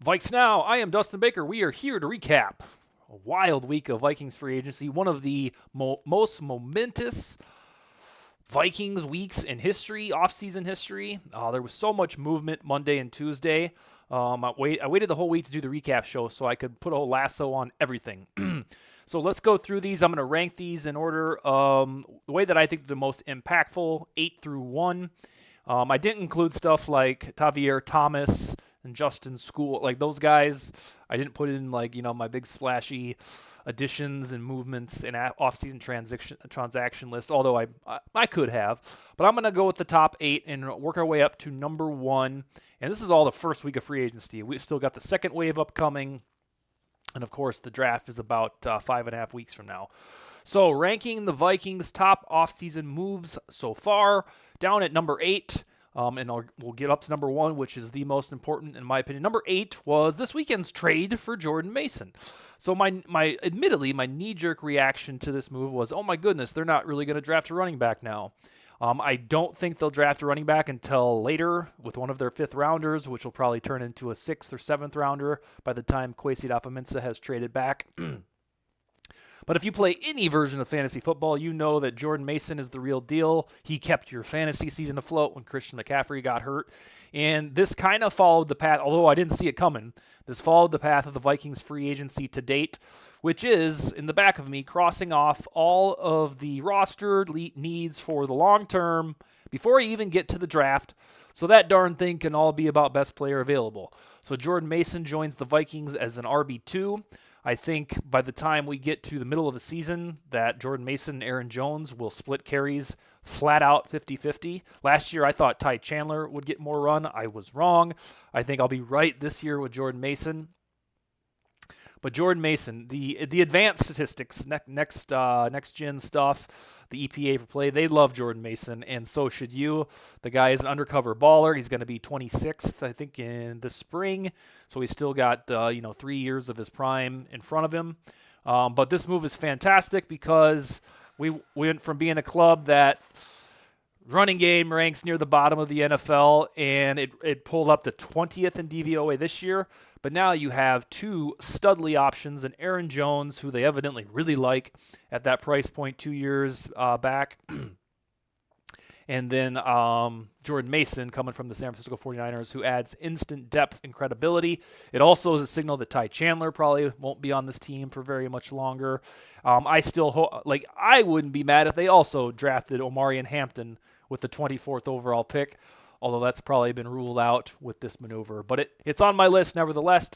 VikesNow, I am Dustin Baker. We are here to recap a wild week of Vikings free agency, one of the most momentous Vikings weeks in history, offseason history. There was so much movement Monday and Tuesday. I waited the whole week to do the recap show so I could put a whole lasso on everything. So let's go through these. I'm going to rank these in order the way that I think they're the most impactful, 8 through 1. I didn't include stuff like Tavier Thomas and Justin School, like those guys. I didn't put in my big splashy additions and movements and off-season transaction list, although I could have. But I'm going to go with the top 8 and work our way up to number 1. And this is all the first week of free agency. We've still got the second wave upcoming. And, of course, the draft is about 5.5 weeks from now. So, ranking the Vikings' top offseason moves so far, down at number 8. And we'll get up to number 1, which is the most important in my opinion. Number 8 was this weekend's trade for Jordan Mason. So admittedly, my knee-jerk reaction to this move was, oh my goodness, they're not really going to draft a running back now. I don't think they'll draft a running back until later with one of their 5th rounders, which will probably turn into a 6th or 7th rounder by the time Kwesi Adofo-Mensah has traded back. But if you play any version of fantasy football, you know that Jordan Mason is the real deal. He kept your fantasy season afloat when Christian McCaffrey got hurt. And this kind of followed the path, although I didn't see it coming, this followed the path of the Vikings free agency to date, which is, in the back of me, crossing off all of the roster needs for the long term before you even get to the draft. So that darn thing can all be about best player available. So Jordan Mason joins the Vikings as an RB2. I think by the time we get to the middle of the season that Jordan Mason and Aaron Jones will split carries flat out 50-50. Last year I thought Ty Chandler would get more run. I was wrong. I think I'll be right this year with Jordan Mason. But Jordan Mason, the advanced statistics, next gen stuff, the EPA for play, they love Jordan Mason, and so should you. The guy is an undercover baller. He's going to be 26th, I think, in the spring. So he's still got 3 years of his prime in front of him. But this move is fantastic because we went from being a club that running game ranks near the bottom of the NFL, and it pulled up to 20th in DVOA this year. But now you have 2 studly options, and Aaron Jones, who they evidently really like at that price point 2 years back. And then Jordan Mason coming from the San Francisco 49ers, who adds instant depth and credibility. It also is a signal that Ty Chandler probably won't be on this team for very much longer. I still I wouldn't be mad if they also drafted Omarion Hampton with the 24th overall pick, although that's probably been ruled out with this maneuver. But it's on my list nevertheless.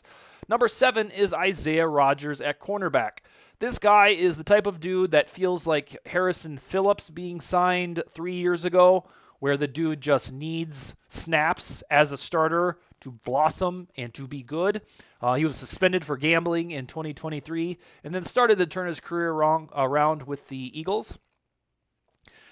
Number 7 is Isaiah Rodgers at cornerback. This guy is the type of dude that feels like Harrison Phillips being signed 3 years ago, where the dude just needs snaps as a starter to blossom and to be good. He was suspended for gambling in 2023 and then started to turn his career around with the Eagles.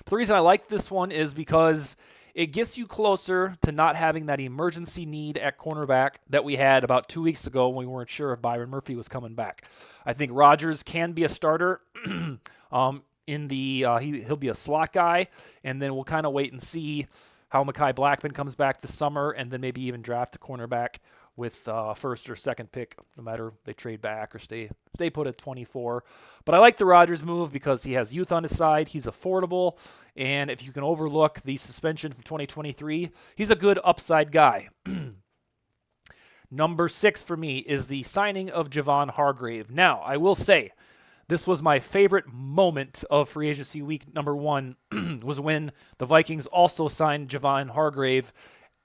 But the reason I like this one is because it gets you closer to not having that emergency need at cornerback that we had about 2 weeks ago when we weren't sure if Byron Murphy was coming back. I think Rodgers can be a starter. He'll be a slot guy, and then we'll kind of wait and see how Mekhi Blackmon comes back this summer, and then maybe even draft a cornerback with first or second pick, no matter they trade back or stay put at 24. But I like the Rodgers move because he has youth on his side. He's affordable. And if you can overlook the suspension from 2023, he's a good upside guy. Number 6 for me is the signing of Javon Hargrave. Now, I will say, this was my favorite moment of free agency week number 1 was when the Vikings also signed Javon Hargrave.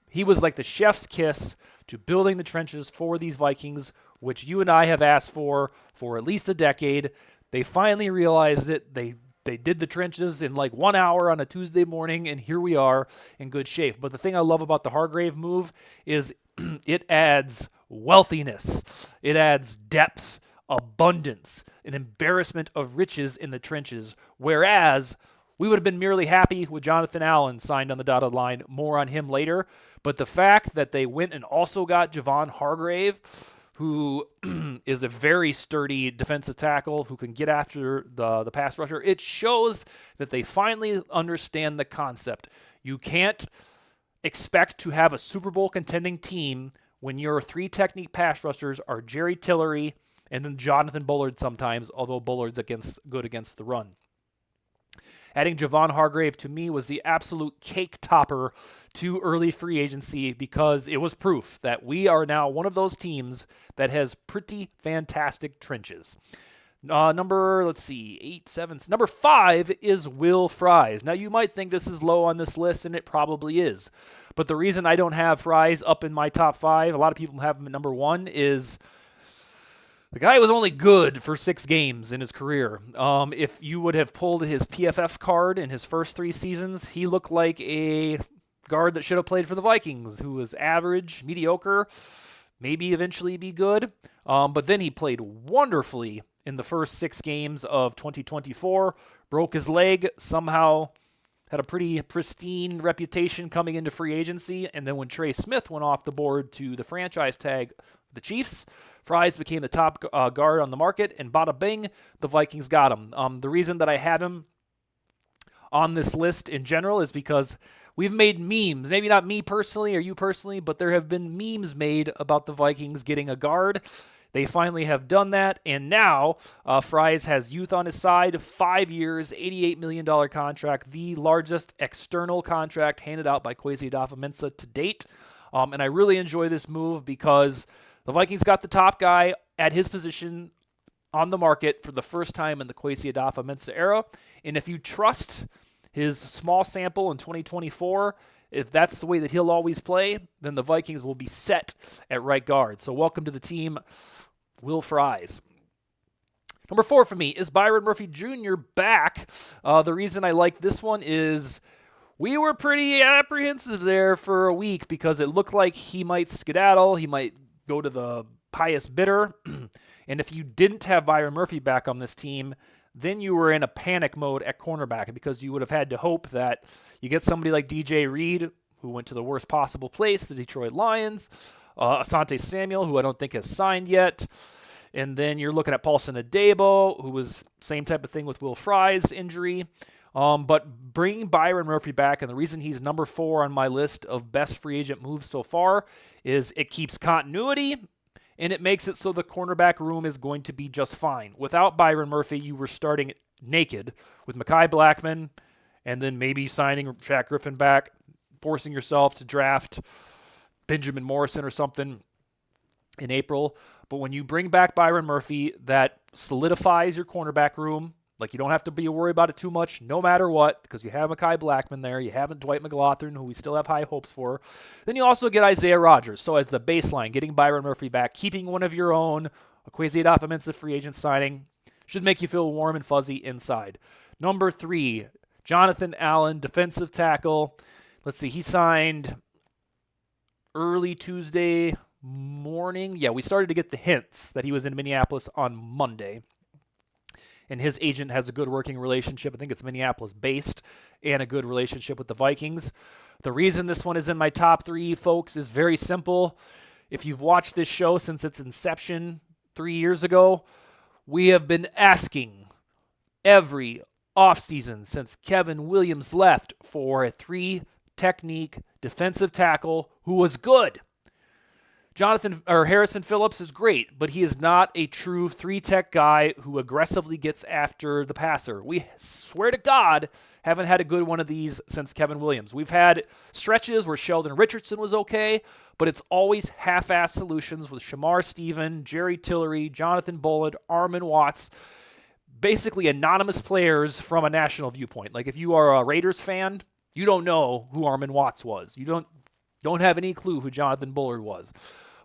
He was like the chef's kiss to building the trenches for these Vikings, which you and I have asked for at least a decade. They finally realized it. They did the trenches in like 1 hour on a Tuesday morning, and here we are in good shape. But the thing I love about the Hargrave move is it adds wealthiness. It adds depth, abundance, an embarrassment of riches in the trenches, whereas we would have been merely happy with Jonathan Allen signed on the dotted line. More on him later. But the fact that they went and also got Javon Hargrave, who is a very sturdy defensive tackle who can get after the pass rusher, it shows that they finally understand the concept. You can't expect to have a Super Bowl contending team when your three technique pass rushers are Jerry Tillery and then Jonathan Bullard sometimes, although Bullard's good against the run. Adding Javon Hargrave to me was the absolute cake topper to early free agency because it was proof that we are now one of those teams that has pretty fantastic trenches. Number 5 is Will Fries. Now, you might think this is low on this list, and it probably is. But the reason I don't have Fries up in my top 5, a lot of people have him at number 1, is the guy was only good for 6 games in his career. If you would have pulled his PFF card in his first 3 seasons, he looked like a guard that should have played for the Vikings, who was average, mediocre, maybe eventually be good. But then he played wonderfully in the first 6 games of 2024, broke his leg, somehow had a pretty pristine reputation coming into free agency, and then when Trey Smith went off the board to the franchise tag the Chiefs, Fries became the top guard on the market, and bada bing, the Vikings got him. The reason that I have him on this list in general is because we've made memes, maybe not me personally or you personally, but there have been memes made about the Vikings getting a guard. They finally have done that, and now Fries has youth on his side, 5 years, $88 million contract, the largest external contract handed out by Kwesi Adofo-Mensah to date. And I really enjoy this move because the Vikings got the top guy at his position on the market for the first time in the Kwesi Adofo-Mensah era. And if you trust his small sample in 2024, if that's the way that he'll always play, then the Vikings will be set at right guard. So welcome to the team, Will Fries. Number 4 for me is Byron Murphy Jr. back. The reason I like this one is we were pretty apprehensive there for a week because it looked like he might skedaddle, he might go to the highest bidder. And if you didn't have Byron Murphy back on this team, then you were in a panic mode at cornerback because you would have had to hope that you get somebody like DJ Reed, who went to the worst possible place, the Detroit Lions, Asante Samuel, who I don't think has signed yet, and then you're looking at Paulson Adebo, who was same type of thing with Will Fries' injury. But bringing Byron Murphy back, and the reason he's number 4 on my list of best free agent moves so far is it keeps continuity, and it makes it so the cornerback room is going to be just fine. Without Byron Murphy, you were starting naked with Mekhi Blackmon, and then maybe signing Shaq Griffin back, forcing yourself to draft Benjamin Morrison or something in April. But when you bring back Byron Murphy, that solidifies your cornerback room. Like, you don't have to be worried about it too much, no matter what, because you have Mekhi Blackmon there. You have Dwight McGlothern, who we still have high hopes for. Then you also get Isaiah Rodgers. So as the baseline, getting Byron Murphy back, keeping one of your own, a Kwesi Adofo-Mensah free agent signing, should make you feel warm and fuzzy inside. Number 3, Jonathan Allen, defensive tackle. Let's see, he signed early Tuesday morning. Yeah, we started to get the hints that he was in Minneapolis on Monday. And his agent has a good working relationship. I think it's Minneapolis-based, and a good relationship with the Vikings. The reason this one is in my top 3, folks, is very simple. If you've watched this show since its inception 3 years ago, we have been asking every offseason since Kevin Williams left for a 3-technique defensive tackle who was good. Harrison Phillips is great, but he is not a true 3-tech guy who aggressively gets after the passer. We swear to God haven't had a good one of these since Kevin Williams. We've had stretches where Sheldon Richardson was okay, but it's always half-ass solutions with Shamar Stephen, Jerry Tillery, Jonathan Bullard, Armin Watts, basically anonymous players from a national viewpoint. Like, if you are a Raiders fan, you don't know who Armin Watts was. You don't have any clue who Jonathan Bullard was.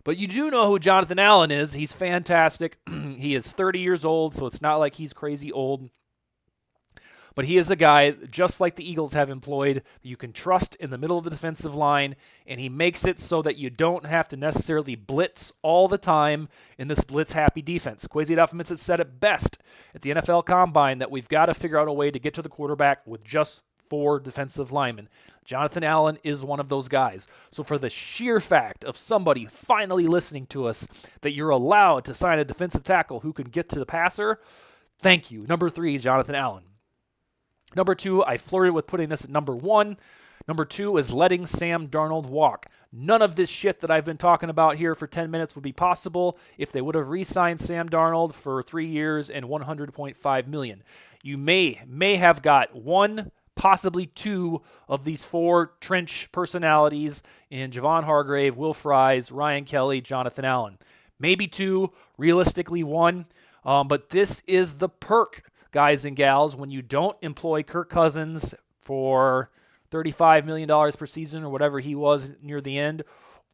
But you do know who Jonathan Allen is. He's fantastic. He is 30 years old, so it's not like he's crazy old. But he is a guy, just like the Eagles have employed, that you can trust in the middle of the defensive line, and he makes it so that you don't have to necessarily blitz all the time in this blitz-happy defense. Kwesi Adofo-Mensah said it best at the NFL Combine that we've got to figure out a way to get to the quarterback with just 4 defensive linemen. Jonathan Allen is one of those guys. So for the sheer fact of somebody finally listening to us that you're allowed to sign a defensive tackle who can get to the passer, thank you. Number 3 is Jonathan Allen. Number 2, I flirted with putting this at number 1. Number 2 is letting Sam Darnold walk. None of this shit that I've been talking about here for 10 minutes would be possible if they would have re-signed Sam Darnold for 3 years and $100.5 million. You may have got one, possibly two of these 4 trench personalities in Javon Hargrave, Will Fries, Ryan Kelly, Jonathan Allen. Maybe 2, realistically 1. But this is the perk, guys and gals, when you don't employ Kirk Cousins for $35 million per season or whatever he was near the end,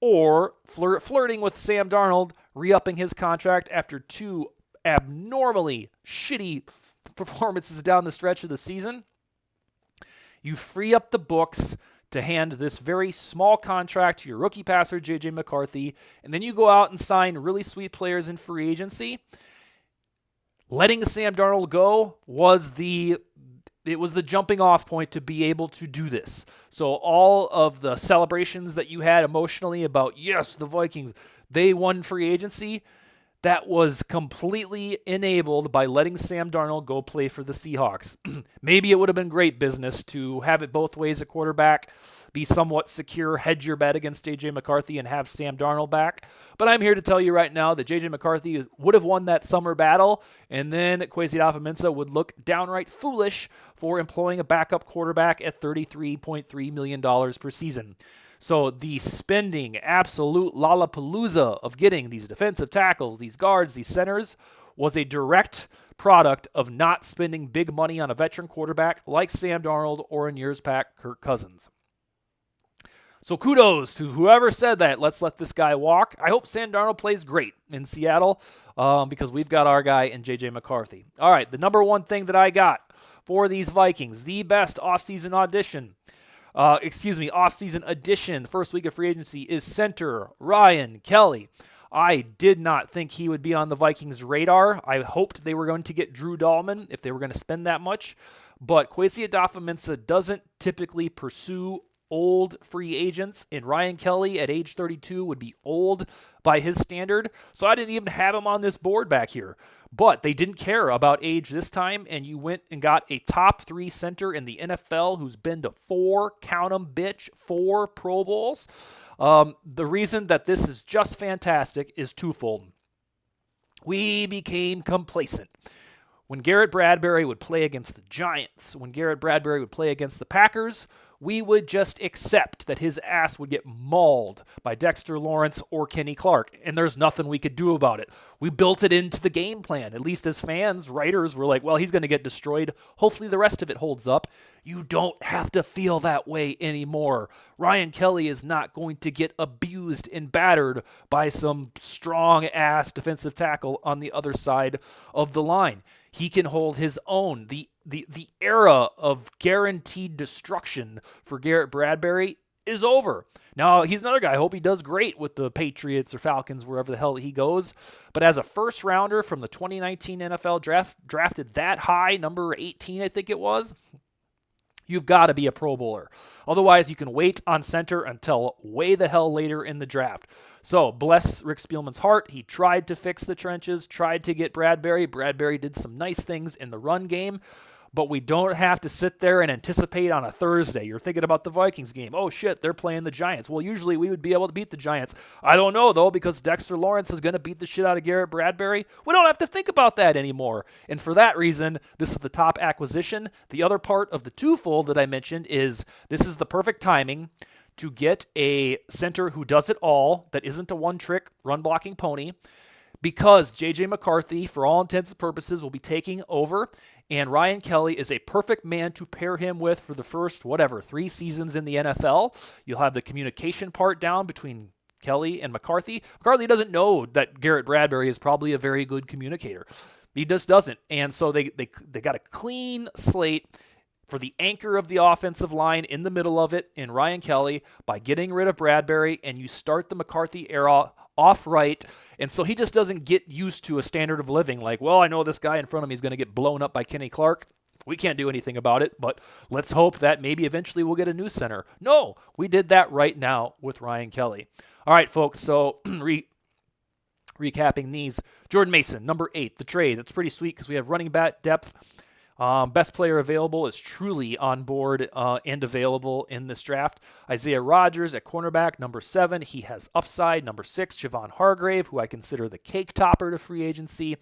or flirting with Sam Darnold, re-upping his contract after 2 abnormally shitty performances down the stretch of the season. You free up the books to hand this very small contract to your rookie passer, J.J. McCarthy, and then you go out and sign really sweet players in free agency. Letting Sam Darnold go was the jumping off point to be able to do this. So all of the celebrations that you had emotionally about, yes, the Vikings, they won free agency, that was completely enabled by letting Sam Darnold go play for the Seahawks. Maybe it would have been great business to have it both ways at quarterback, be somewhat secure, hedge your bet against J.J. McCarthy and have Sam Darnold back. But I'm here to tell you right now that J.J. McCarthy would have won that summer battle, and then Kwesi Adofo-Mensah would look downright foolish for employing a backup quarterback at $33.3 million per season. So the spending, absolute lollapalooza of getting these defensive tackles, these guards, these centers, was a direct product of not spending big money on a veteran quarterback like Sam Darnold or in years past Kirk Cousins. So kudos to whoever said that. Let's let this guy walk. I hope Sam Darnold plays great in Seattle because we've got our guy in J.J. McCarthy. All right, the number one thing that I got for these Vikings, the best offseason addition, first week of free agency, is center Ryan Kelly. I did not think he would be on the Vikings' radar. I hoped they were going to get Drew Dahlman if they were going to spend that much. But Kwesi Adofo-Mensah doesn't typically pursue old free agents, and Ryan Kelly at age 32 would be old by his standard. So I didn't even have him on this board back here. But they didn't care about age this time, and you went and got a top 3 center in the NFL who's been to 4, count 'em, bitch, 4 Pro Bowls. The reason that this is just fantastic is twofold. We became complacent. When Garrett Bradbury would play against the Giants, when Garrett Bradbury would play against the Packers, we would just accept that his ass would get mauled by Dexter Lawrence or Kenny Clark, and there's nothing we could do about it. We built it into the game plan. At least as fans, writers were like, well, he's going to get destroyed. Hopefully the rest of it holds up. You don't have to feel that way anymore. Ryan Kelly is not going to get abused and battered by some strong-ass defensive tackle on the other side of the line. He can hold his own. The era of guaranteed destruction for Garrett Bradbury is over. Now, he's another guy. I hope he does great with the Patriots or Falcons, wherever the hell he goes. But as a first rounder from the 2019 NFL draft, drafted that high, number 18, I think it was, you've got to be a Pro Bowler. Otherwise, you can wait on center until way the hell later in the draft. So, bless Rick Spielman's heart. He tried to fix the trenches, tried to get Bradbury. Bradbury did some nice things in the run game, but we don't have to sit there and anticipate on a Thursday. You're thinking about the Vikings game. Oh, shit, they're playing the Giants. Well, usually we would be able to beat the Giants. I don't know, though, because Dexter Lawrence is going to beat the shit out of Garrett Bradbury. We don't have to think about that anymore. And for that reason, this is the top acquisition. The other part of the twofold that I mentioned is this is the perfect timing to get a center who does it all, that isn't a one-trick run-blocking pony, because J.J. McCarthy, for all intents and purposes, will be taking over, and Ryan Kelly is a perfect man to pair him with for the first, 3 seasons in the NFL. You'll have the communication part down between Kelly and McCarthy. McCarthy doesn't know that Garrett Bradbury is probably a very good communicator. He just doesn't, and so they got a clean slate for the anchor of the offensive line in the middle of it in Ryan Kelly by getting rid of Bradbury, and you start the McCarthy era off right, and so he just doesn't get used to a standard of living like, well, I know this guy in front of me is going to get blown up by Kenny Clark. We can't do anything about it, but let's hope that maybe eventually we'll get a new center. No, we did that right now with Ryan Kelly. All right, folks, so recapping these. Jordan Mason, number 8, the trade. That's pretty sweet because we have running back depth Best player available is truly on board and available in this draft. Isaiah Rodgers at cornerback, number 7. He has upside. Number 6, Javon Hargrave, who I consider the cake topper to free agency.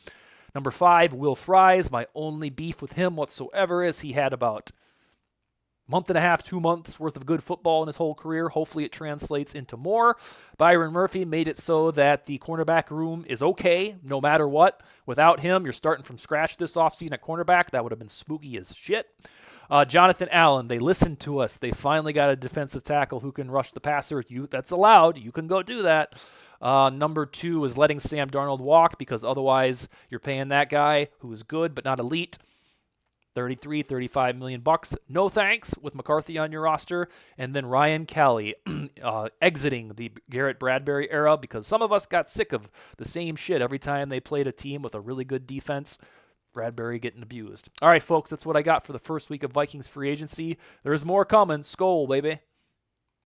Number 5, Will Fries. My only beef with him whatsoever is he had about month and a half, 2 months worth of good football in his whole career. Hopefully it translates into more. Byron Murphy made it so that the cornerback room is okay no matter what. Without him, you're starting from scratch this offseason at cornerback. That would have been spooky as shit. Jonathan Allen, they listened to us. They finally got a defensive tackle who can rush the passer. That's allowed. You can go do that. Number 2 is letting Sam Darnold walk because otherwise you're paying that guy who is good but not elite $35 million. No thanks with McCarthy on your roster. And then Ryan Kelly exiting the Garrett Bradbury era because some of us got sick of the same shit every time they played a team with a really good defense. Bradbury getting abused. All right, folks, that's what I got for the first week of Vikings free agency. There's more coming. Skol, baby.